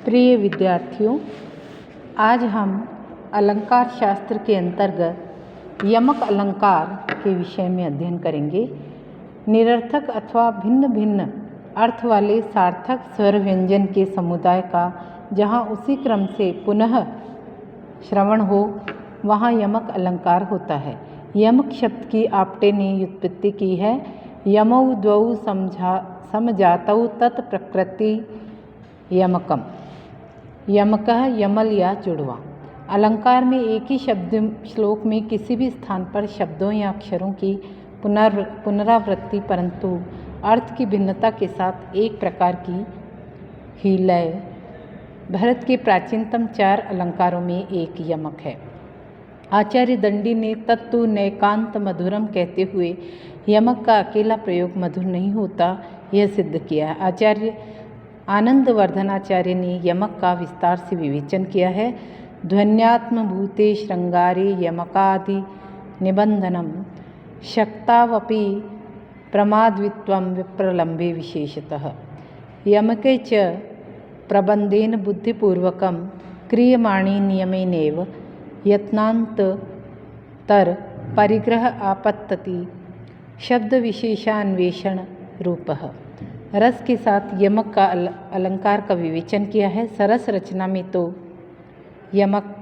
प्रिय विद्यार्थियों, आज हम अलंकार शास्त्र के अंतर्गत यमक अलंकार के विषय में अध्ययन करेंगे। निरर्थक अथवा भिन्न भिन्न अर्थ वाले सार्थक स्वर व्यंजन के समुदाय का जहाँ उसी क्रम से पुनः श्रवण हो वहाँ यमक अलंकार होता है। यमक शब्द की आपटे ने व्युत्पत्ति की है। यमौ द्वौ समजातौ तत् प्रकृति यमकम। यमकः यमल या जुड़वा। अलंकार में एक ही शब्द श्लोक में किसी भी स्थान पर शब्दों या अक्षरों की पुनरावृत्ति परंतु अर्थ की भिन्नता के साथ एक प्रकार की ही लय भारत के प्राचीनतम 4 अलंकारों में एक यमक है। आचार्य दंडी ने तत्तु नैकांत मधुरम कहते हुए यमक का अकेला प्रयोग मधुर नहीं होता यह सिद्ध किया है। आचार्य आनंदवर्धनाचार्य ने यमक का विस्तार से विवेचन किया है। ध्वन्यात्म भूते श्रृंगारे यमकादि निबंधनम शक्तावपि प्रमाद्वित्वं विप्रलंबे विशेषतः यमके च प्रबंधेन बुद्धिपूर्वकं क्रियमाणे नियमेनैव यत्नान्तर परिग्रह आपत्तति शब्द विशेषान्वेषण रूपः। रस के साथ यमक का अलंकार का विवेचन किया है। सरस रचना में तो यमक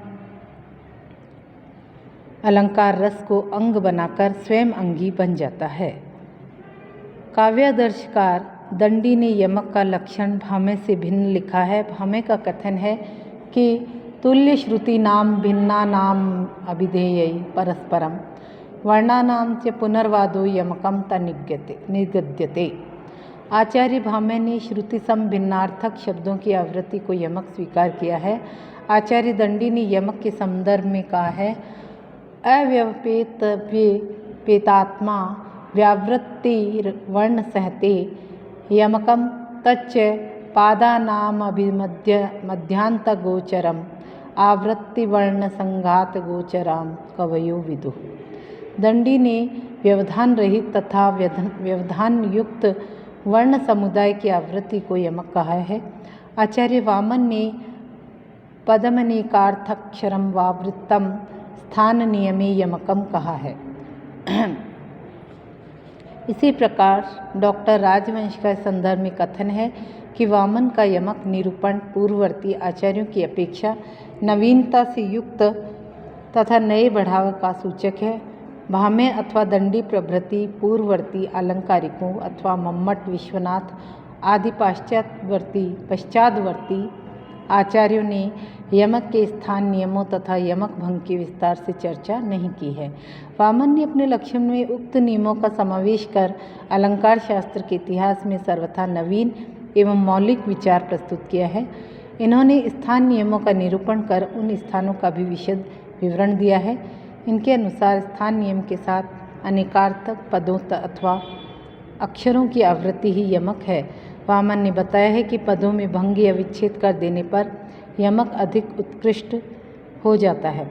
अलंकार रस को अंग बनाकर स्वयं अंगी बन जाता है। काव्यादर्शकार दंडी ने यमक का लक्षण भामे से भिन्न लिखा है। भामे का कथन है कि तुल्य श्रुति नाम भिन्ना नाम अभिधेयई परस्परम वर्णानाम च पुनर्वादो यमकम निगद्यते। आचार्य भामे ने श्रुति सम भिन्नार्थक शब्दों की आवृत्ति को यमक स्वीकार किया है। आचार्य दंडी ने यमक के संदर्भ में कहा है अव्यपेतात्मा व्यावृत्तिर्वर्ण सहते यमकम तच्च पादानामभिमध्यांतगोचरम आवृत्तिवर्ण संघात गोचराम कवयो विदुः। दंडी ने व्यवधान रहित तथा व्यवधान युक्त वर्ण समुदाय की आवृत्ति को यमक कहा है। आचार्य वामन ने पदमनेकार्थक्षरम वावृत्तम स्थान नियमे यमकम कहा है। इसी प्रकार डॉक्टर राजवंश का संदर्भ में कथन है कि वामन का यमक निरूपण पूर्ववर्ती आचार्यों की अपेक्षा नवीनता से युक्त तथा नए बढ़ावा का सूचक है। भामे अथवा दंडी प्रभृति पूर्ववर्ती अलंकारिकों अथवा मम्मट विश्वनाथ आदि पश्चादवर्ती आचार्यों ने यमक के स्थान नियमों तथा यमक भंग की विस्तार से चर्चा नहीं की है। वामन ने अपने लक्षण में उक्त नियमों का समावेश कर अलंकार शास्त्र के इतिहास में सर्वथा नवीन एवं मौलिक विचार प्रस्तुत किया है। इन्होंने स्थान नियमों का निरूपण कर उन स्थानों का भी विशद विवरण दिया है। इनके अनुसार स्थान नियम के साथ अनेकार्थक पदों अथवा अक्षरों की आवृत्ति ही यमक है। वामन ने बताया है कि पदों में भंग या विच्छेद कर देने पर यमक अधिक उत्कृष्ट हो जाता है।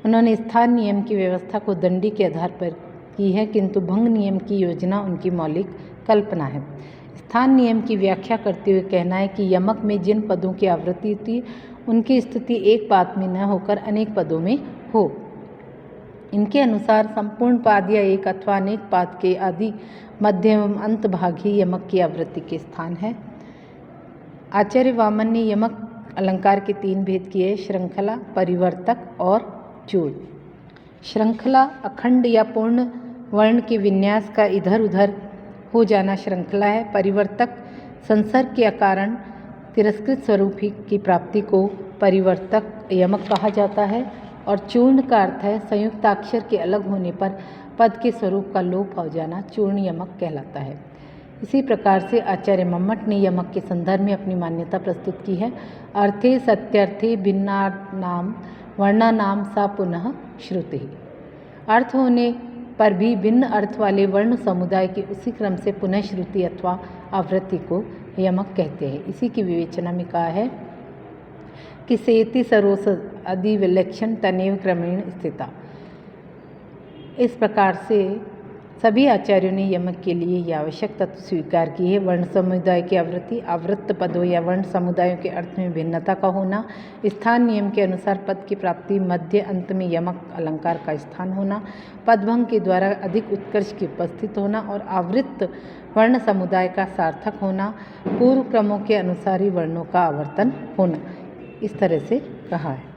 उन्होंने स्थान नियम की व्यवस्था को दंडी के आधार पर की है, किंतु भंग नियम की योजना उनकी मौलिक कल्पना है। स्थान नियम की व्याख्या करते हुए कहना है कि यमक में जिन पदों की आवृत्ति होती उनकी स्थिति एक पाद में न होकर अनेक पदों में हो। इनके अनुसार संपूर्ण पाद या एक अथवा अनेक पाद के आदि मध्य एवं अंत भाग ही यमक की आवृत्ति के स्थान है। आचार्य वामन ने यमक अलंकार के 3 भेद किए: श्रृंखला, परिवर्तक और चूड़। श्रृंखला अखंड या पूर्ण वर्ण के विन्यास का इधर उधर हो जाना श्रृंखला है। परिवर्तक संसर्ग के कारण तिरस्कृत स्वरूप की प्राप्ति को परिवर्तक यमक कहा जाता है। और चूर्ण का अर्थ है संयुक्ताक्षर के अलग होने पर पद के स्वरूप का लोप हो जाना चूर्ण यमक कहलाता है। इसी प्रकार से आचार्य मम्मट ने यमक के संदर्भ में अपनी मान्यता प्रस्तुत की है। अर्थे सत्यर्थे भिन्नानाम वर्णानाम सा पुनः श्रुति। अर्थ होने पर भी भिन्न अर्थ वाले वर्ण समुदाय की उसी क्रम से पुनः श्रुति अथवा आवृत्ति को यमक कहते हैं। इसी की विवेचना में कहा है कि सेति सरोस आदि विलक्षण तनेव क्रमेण स्थिता। इस प्रकार से सभी आचार्यों ने यमक के लिए ये आवश्यक तत्व स्वीकार किए हैं। वर्ण समुदाय की आवृत्ति, आवृत्त पदों या वर्ण समुदायों के अर्थ में भिन्नता का होना, स्थान नियम के अनुसार पद की प्राप्ति, मध्य अंत में यमक अलंकार का स्थान होना, पदभंग के द्वारा अधिक उत्कर्ष की उपस्थित होना और आवृत्त वर्ण समुदाय का सार्थक होना, पूर्व क्रमों के अनुसार ही वर्णों का आवर्तन होना, इस तरह से कहा है।